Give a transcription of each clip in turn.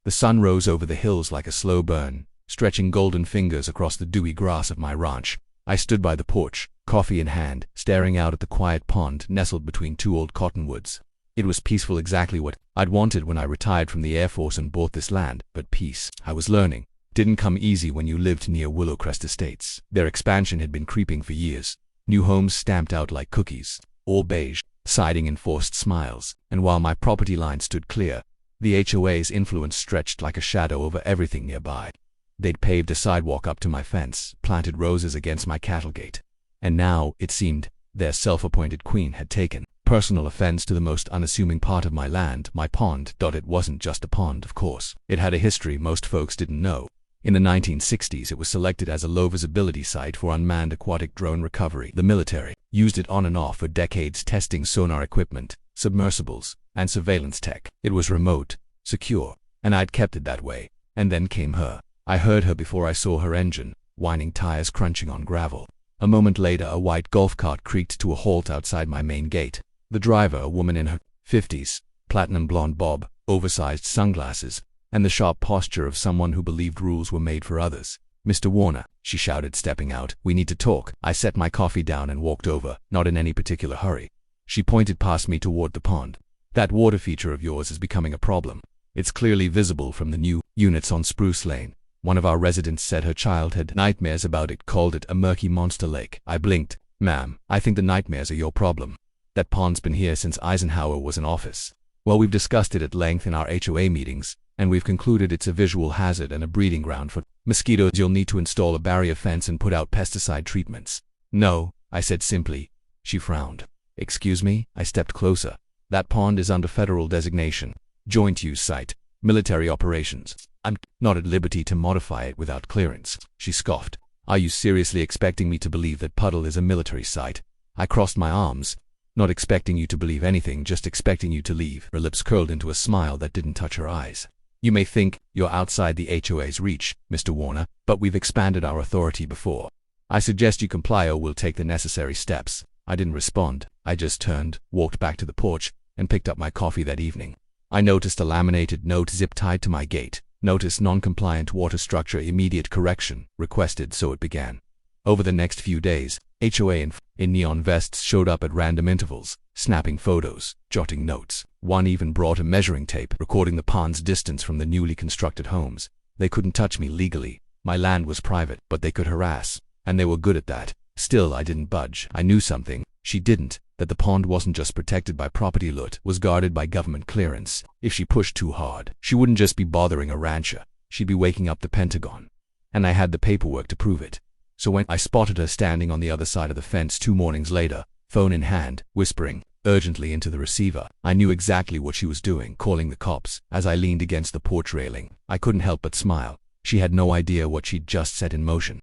The sun rose over the hills like a slow burn, stretching golden fingers across the dewy grass of my ranch. I stood by the porch, coffee in hand, staring out at the quiet pond nestled between two old cottonwoods. It was peaceful, exactly what I'd wanted when I retired from the Air Force and bought this land, but peace, I was learning, didn't come easy when you lived near Willowcrest Estates. Their expansion had been creeping for years. New homes stamped out like cookies, all beige, siding in forced smiles, and while my property line stood clear, the HOA's influence stretched like a shadow over everything nearby. They'd paved a sidewalk up to my fence, planted roses against my cattle gate, and now, it seemed, their self-appointed queen had taken personal offense to the most unassuming part of my land, my pond. It wasn't just a pond, of course. It had a history most folks didn't know. In the 1960s, it was selected as a low-visibility site for unmanned aquatic drone recovery. The military used it on and off for decades, testing sonar equipment, submersibles, and surveillance tech. It was remote, secure, and I'd kept it that way. And then came her. I heard her before I saw her engine, whining tires crunching on gravel. A moment later, a white golf cart creaked to a halt outside my main gate. The driver, a woman in her 50s, platinum blonde bob, oversized sunglasses, and the sharp posture of someone who believed rules were made for others. "Mr. Warner," she shouted, stepping out, "we need to talk." I set my coffee down and walked over, not in any particular hurry. She pointed past me toward the pond. "That water feature of yours is becoming a problem. It's clearly visible from the new units on Spruce Lane. One of our residents said her child had nightmares about it, called it a murky monster lake." I blinked. "Ma'am, I think the nightmares are your problem. That pond's been here since Eisenhower was in office. Well, we've discussed it at length in our HOA meetings, and we've concluded it's a visual hazard and a breeding ground for mosquitoes. You'll need to install a barrier fence and put out pesticide treatments." "No," I said simply. She frowned. "Excuse me?" I stepped closer. "That pond is under federal designation. Joint use site. Military operations. I'm not at liberty to modify it without clearance." She scoffed. "Are you seriously expecting me to believe that Puddle is a military site?" I crossed my arms. "Not expecting you to believe anything, just expecting you to leave." Her lips curled into a smile that didn't touch her eyes. "You may think you're outside the HOA's reach, Mr. Warner, but we've expanded our authority before. I suggest you comply or we'll take the necessary steps." I didn't respond. I just turned, walked back to the porch, and picked up my coffee that evening. I noticed a laminated note zip-tied to my gate. "Notice non-compliant water structure, immediate correction requested," so it began. Over the next few days, HOA in neon vests showed up at random intervals, snapping photos, jotting notes. One even brought a measuring tape, recording the pond's distance from the newly constructed homes. They couldn't touch me legally. My land was private, but they could harass, and they were good at that. Still, I didn't budge. I knew something. She didn't. That the pond wasn't just protected by property loot, was guarded by government clearance. If she pushed too hard, she wouldn't just be bothering a rancher. She'd be waking up the Pentagon. And I had the paperwork to prove it. So when I spotted her standing on the other side of the fence 2 mornings later, phone in hand, whispering urgently into the receiver, I knew exactly what she was doing, calling the cops. As I leaned against the porch railing, I couldn't help but smile. She had no idea what she'd just set in motion.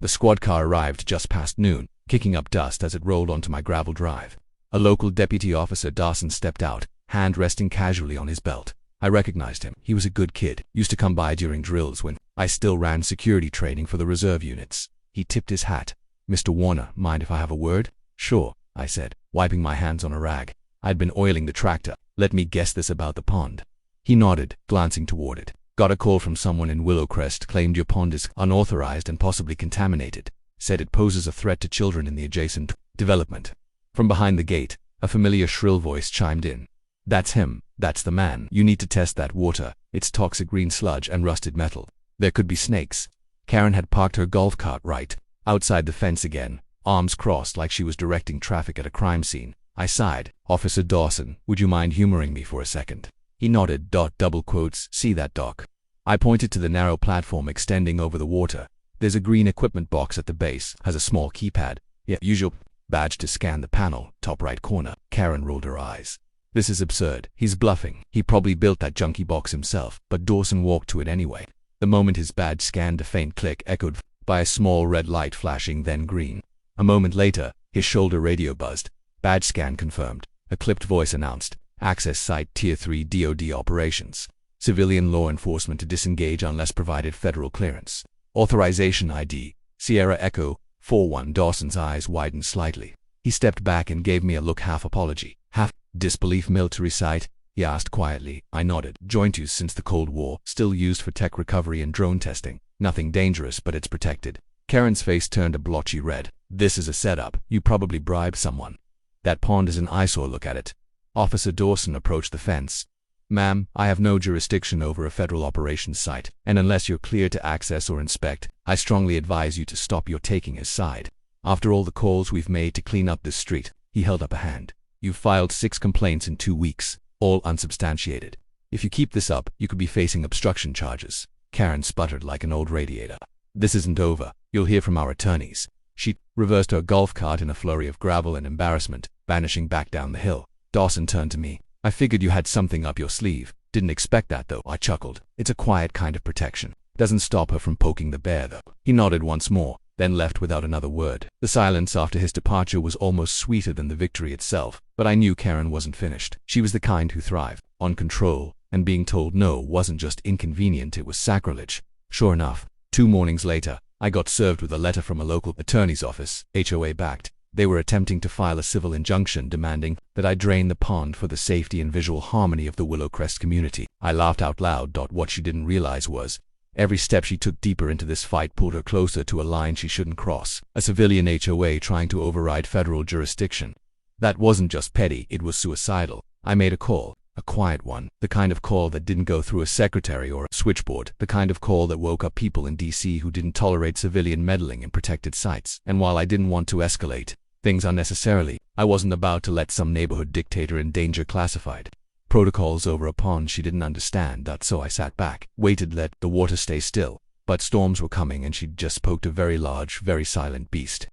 The squad car arrived just past noon, kicking up dust as it rolled onto my gravel drive. A local deputy officer, Dawson, stepped out, hand resting casually on his belt. I recognized him. He was a good kid, used to come by during drills when I still ran security training for the reserve units. He tipped his hat. "Mr. Warner, mind if I have a word?" "Sure," I said, wiping my hands on a rag. I'd been oiling the tractor. "Let me guess this about the pond." He nodded, glancing toward it. "Got a call from someone in Willowcrest, claimed your pond is unauthorized and possibly contaminated. Said it poses a threat to children in the adjacent development." From behind the gate, a familiar shrill voice chimed in. "That's him. That's the man. You need to test that water. It's toxic green sludge and rusted metal. There could be snakes." Karen had parked her golf cart right outside the fence again, arms crossed like she was directing traffic at a crime scene. I sighed. "Officer Dawson, would you mind humoring me for a second?" He nodded. Double quotes, "See that, Doc?" I pointed to the narrow platform extending over the water. "There's a green equipment box at the base, has a small keypad. Yeah, use your badge to scan the panel, top right corner." Karen rolled her eyes. "This is absurd. He's bluffing. He probably built that junky box himself." But Dawson walked to it anyway. The moment his badge scanned, a faint click echoed by a small red light flashing, then green. A moment later, his shoulder radio buzzed. "Badge scan confirmed." A clipped voice announced, "Access site Tier 3 DoD operations. Civilian law enforcement to disengage unless provided federal clearance. Authorization ID, Sierra Echo 41. Dawson's eyes widened slightly. He stepped back and gave me a look, half apology, half disbelief. "Military site? he asked quietly. I nodded. Joint use since the Cold War, still used for tech recovery and drone testing. Nothing dangerous, but it's protected. Karen's face turned a blotchy red. This is a setup. You probably bribed someone. That pond is an eyesore, look at it. Officer Dawson approached the fence. Ma'am, I have no jurisdiction over a federal operations site, and unless you're cleared to access or inspect, I strongly advise you to stop your taking his side. After all the calls we've made to clean up this street, he held up a hand. You've filed 6 complaints in 2 weeks, all unsubstantiated. If you keep this up, you could be facing obstruction charges. Karen sputtered like an old radiator. This isn't over. You'll hear from our attorneys. She reversed her golf cart in a flurry of gravel and embarrassment, vanishing back down the hill. Dawson turned to me. I figured you had something up your sleeve. Didn't expect that, though. I chuckled. It's a quiet kind of protection. Doesn't stop her from poking the bear, though. He nodded once more, then left without another word. The silence after his departure was almost sweeter than the victory itself, but I knew Karen wasn't finished. She was the kind who thrived on control, and being told no wasn't just inconvenient, it was sacrilege. Sure enough, 2 mornings later, I got served with a letter from a local attorney's office, HOA backed. They were attempting to file a civil injunction demanding that I drain the pond for the safety and visual harmony of the Willowcrest community. I laughed out loud. What she didn't realize was, every step she took deeper into this fight pulled her closer to a line she shouldn't cross. A civilian HOA trying to override federal jurisdiction. That wasn't just petty, it was suicidal. I made a call. A quiet one, the kind of call that didn't go through a secretary or a switchboard, the kind of call that woke up people in DC who didn't tolerate civilian meddling in protected sites. And while I didn't want to escalate things unnecessarily, I wasn't about to let some neighborhood dictator endanger classified protocols over a pond she didn't understand. So I sat back, waited, let the water stay still. But storms were coming and she'd just poked a very large, very silent beast.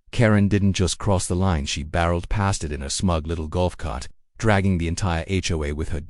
Karen didn't just cross the line, she barreled past it in a smug little golf cart, dragging the entire HOA with her.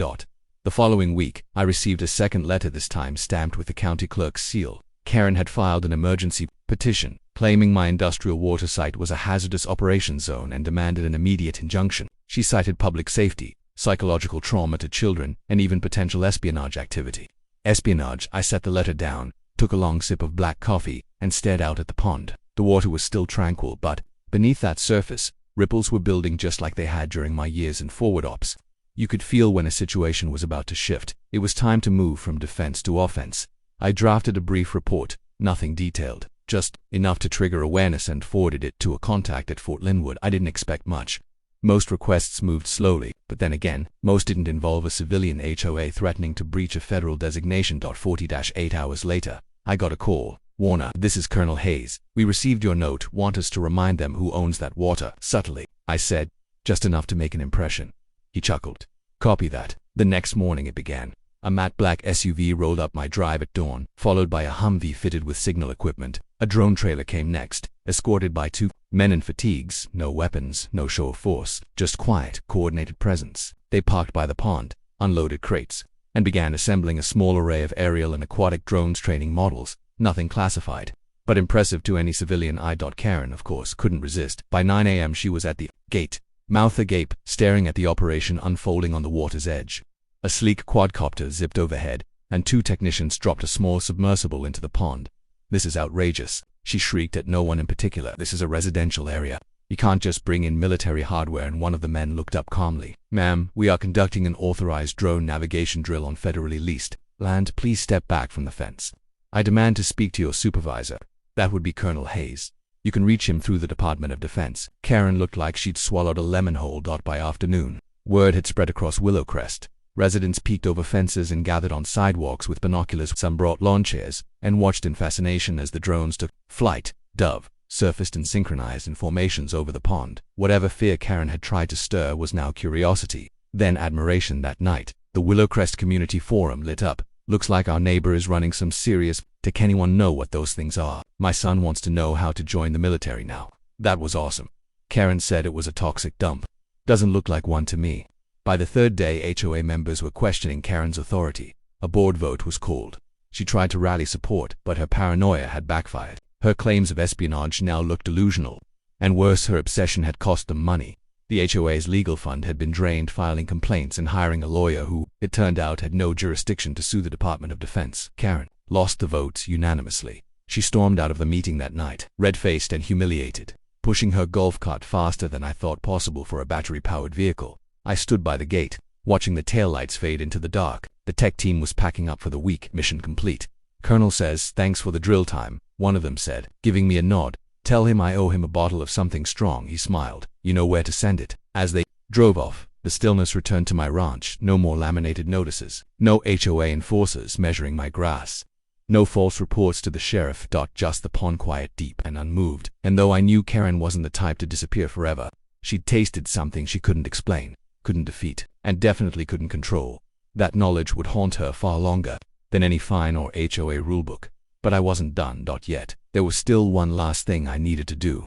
The following week, I received a second letter, this time stamped with the county clerk's seal. Karen had filed an emergency petition, claiming my industrial water site was a hazardous operations zone and demanded an immediate injunction. She cited public safety, psychological trauma to children, and even potential espionage activity. Espionage. I set the letter down, took a long sip of black coffee, and stared out at the pond. The water was still tranquil, but beneath that surface, ripples were building just like they had during my years in forward ops. You could feel when a situation was about to shift. It was time to move from defense to offense. I drafted a brief report, nothing detailed, just enough to trigger awareness, and forwarded it to a contact at Fort Linwood. I didn't expect much. Most requests moved slowly, but then again, most didn't involve a civilian HOA threatening to breach a federal designation. 40-8 hours later, I got a call. Warner, this is Colonel Hayes. We received your note. Want us to remind them who owns that water. Subtly, I said, just enough to make an impression. He chuckled. Copy that. The next morning it began. A matte black SUV rolled up my drive at dawn, followed by a Humvee fitted with signal equipment. A drone trailer came next, escorted by 2 men in fatigues. No weapons, no show of force, just quiet, coordinated presence. They parked by the pond, unloaded crates, and began assembling a small array of aerial and aquatic drones, training models. Nothing classified, but impressive to any civilian eye. Karen, of course, couldn't resist. By 9 a.m. she was at the gate, mouth agape, staring at the operation unfolding on the water's edge. A sleek quadcopter zipped overhead, and 2 technicians dropped a small submersible into the pond. This is outrageous, she shrieked at no one in particular. This is a residential area. You can't just bring in military hardware. And one of the men looked up calmly. Ma'am, we are conducting an authorized drone navigation drill on federally leased land. Please step back from the fence. I demand to speak to your supervisor. That would be Colonel Hayes. You can reach him through the Department of Defense. Karen looked like she'd swallowed a lemon whole. By afternoon, word had spread across Willowcrest. Residents peeked over fences and gathered on sidewalks with binoculars. Some brought lawn chairs and watched in fascination as the drones took flight. Dove surfaced and synchronized in formations over the pond. Whatever fear Karen had tried to stir was now curiosity, then admiration. That night, the Willowcrest Community Forum lit up. Looks like our neighbor is running some serious. Does anyone know what those things are? My son wants to know how to join the military now. That was awesome. Karen said it was a toxic dump. Doesn't look like one to me. By the 3rd day, HOA members were questioning Karen's authority. A board vote was called. She tried to rally support, but her paranoia had backfired. Her claims of espionage now looked delusional. And worse, her obsession had cost them money. The HOA's legal fund had been drained filing complaints and hiring a lawyer who, it turned out, had no jurisdiction to sue the Department of Defense. Karen lost the vote unanimously. She stormed out of the meeting that night, red-faced and humiliated, pushing her golf cart faster than I thought possible for a battery-powered vehicle. I stood by the gate, watching the taillights fade into the dark. The tech team was packing up for the week, mission complete. Colonel says, "Thanks for the drill time," one of them said, giving me a nod. "Tell him I owe him a bottle of something strong," he smiled. "You know where to send it." As they drove off, the stillness returned to my ranch. No more laminated notices. No HOA enforcers measuring my grass. No false reports to the sheriff. Just the pond quiet, deep and unmoved. And though I knew Karen wasn't the type to disappear forever, she'd tasted something she couldn't explain, couldn't defeat, and definitely couldn't control. That knowledge would haunt her far longer than any fine or HOA rulebook. But I wasn't done yet. There was still one last thing I needed to do.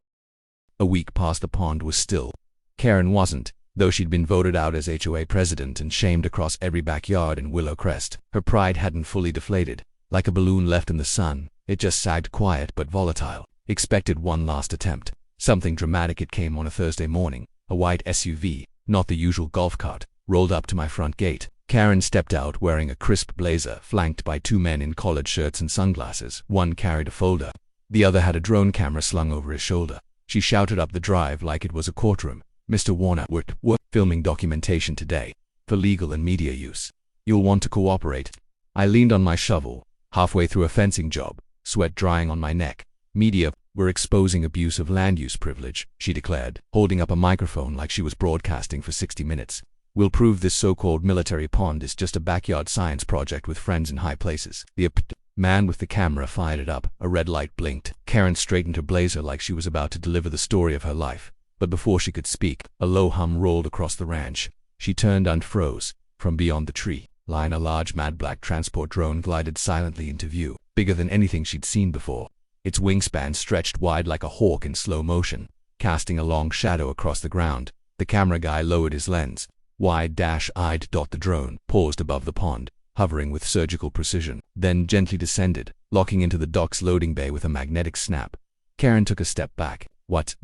A week past, the pond was still. Karen wasn't, though she'd been voted out as HOA president and shamed across every backyard in Willow Crest. Her pride hadn't fully deflated. Like a balloon left in the sun, it just sagged, quiet but volatile. Expected one last attempt. Something dramatic. It came on a Thursday morning. A white SUV, not the usual golf cart, rolled up to my front gate. Karen stepped out wearing a crisp blazer, flanked by two men in collared shirts and sunglasses. One carried a folder. The other had a drone camera slung over his shoulder. She shouted up the drive like it was a courtroom. "Mr. Warner, we're filming documentation today for legal and media use. You'll want to cooperate." I leaned on my shovel, halfway through a fencing job, sweat drying on my neck. "Media, we're exposing abuse of land use privilege," she declared, holding up a microphone like she was broadcasting for 60 minutes. "We'll prove this so-called military pond is just a backyard science project with friends in high places." The man with the camera fired it up. A red light blinked. Karen straightened her blazer like she was about to deliver the story of her life. But before she could speak, a low hum rolled across the ranch. She turned and froze. From beyond the tree line, a large mad black transport drone glided silently into view, bigger than anything she'd seen before. Its wingspan stretched wide like a hawk in slow motion, casting a long shadow across the ground. The camera guy lowered his lens. Wide-eyed. The drone paused above the pond, hovering with surgical precision, then gently descended, locking into the dock's loading bay with a magnetic snap. Karen took a step back. What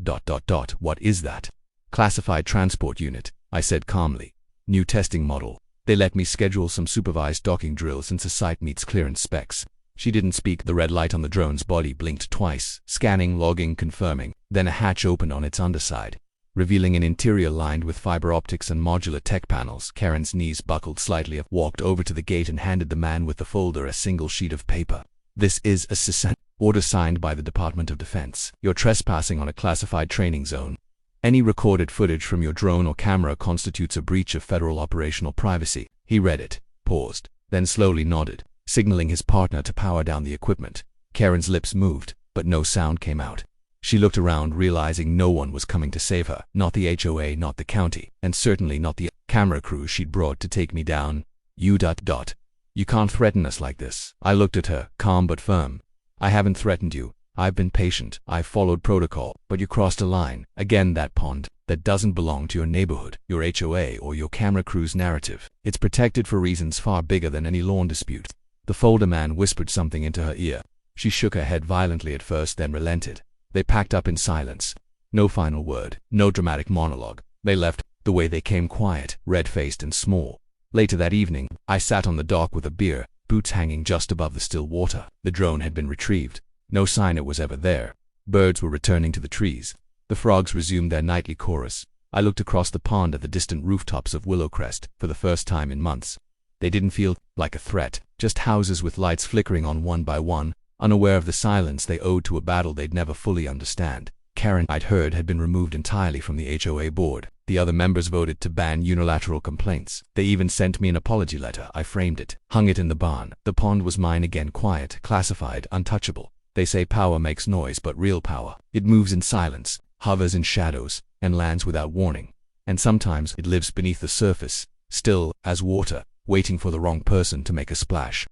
is that?" "Classified transport unit," I said calmly. "New testing model. They let me schedule some supervised docking drills since the site meets clearance specs." She didn't speak. The red light on the drone's body blinked twice, scanning, logging, confirming. Then a hatch opened on its underside, revealing an interior lined with fiber optics and modular tech panels. Karen's knees buckled slightly. I walked over to the gate and handed the man with the folder a single sheet of paper. "This is a CISA order signed by the Department of Defense. You're trespassing on a classified training zone. Any recorded footage from your drone or camera constitutes a breach of federal operational privacy." He read it, paused, then slowly nodded, signaling his partner to power down the equipment. Karen's lips moved, but no sound came out. She looked around, realizing no one was coming to save her. Not the HOA, not the county, and certainly not the camera crew she'd brought to take me down. You can't threaten us like this." I looked at her, calm but firm. "I haven't threatened you. I've been patient. I've followed protocol. But you crossed a line. Again, that pond, that doesn't belong to your neighborhood, your HOA, or your camera crew's narrative. It's protected for reasons far bigger than any lawn dispute." The folder man whispered something into her ear. She shook her head violently at first, then relented. They packed up in silence. No final word, no dramatic monologue. They left the way they came, quiet, red-faced and small. Later that evening, I sat on the dock with a beer, boots hanging just above the still water. The drone had been retrieved. No sign it was ever there. Birds were returning to the trees. The frogs resumed their nightly chorus. I looked across the pond at the distant rooftops of Willow Crest for the first time in months. They didn't feel like a threat, just houses with lights flickering on one by one, unaware of the silence they owed to a battle they'd never fully understand. Karen, I'd heard, had been removed entirely from the HOA board. The other members voted to ban unilateral complaints. They even sent me an apology letter. I framed it, hung it in the barn. The pond was mine again, quiet, classified, untouchable. They say power makes noise, but real power, it moves in silence, hovers in shadows, and lands without warning. And sometimes it lives beneath the surface, still as water, waiting for the wrong person to make a splash.